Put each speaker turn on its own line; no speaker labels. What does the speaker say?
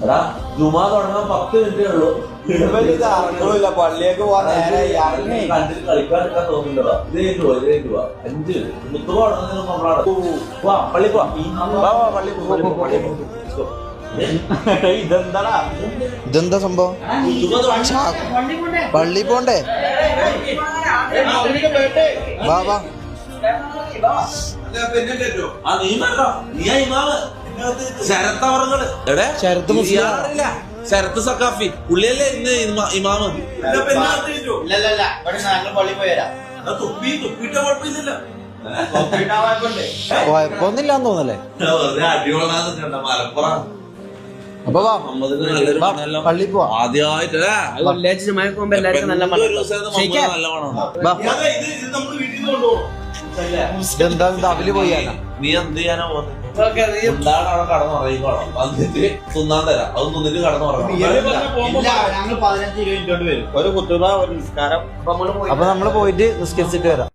എടാ ജുമാ തുടങ്ങാൻ 10 മിനിറ്റേ ഉള്ളൂ.
പള്ളിയേക്ക് പോവാൻ
കണ്ടിട്ട് കളിക്കാൻ എടുക്കാൻ തോന്നില്ലടാ. ഇത് 5 മുത്തുക തുടങ്ങുന്നതിന് നമ്മളാണ് പള്ളി പോവാ.
ഇതെന്താ സംഭവം? പള്ളി പോണ്ടേ? വാ വാ.
ശരത്തവർങ്ങള് എടേ ശരത്ത് സക്കാഫി പുള്ളിയല്ലേ ഇന്ന് ഇമാമ്. തുപ്പിട്ട കുഴപ്പമില്ലല്ലോ.
കുഴപ്പമൊന്നുമില്ലാന്ന് തോന്നല്ലേ?
മലപ്പുറം
അപ്പൊ വാ പള്ളി പോവാ.
ആദ്യമായിട്ടല്ലേ
എന്താ അവല് പോയാലോ?
നീ എന്ത് ചെയ്യാനാ പോകുന്നത്? എന്താണ് അവിടെ കടന്നുറങ്ങിക്കോളാം. വന്നിട്ട് തിന്നാൻ തരാം. അത് തിന്നിട്ട് കടന്നുറങ്ങണം.
അപ്പൊ നമ്മള് പോയിട്ട് നിസ്കരിച്ചിട്ട് വരാം.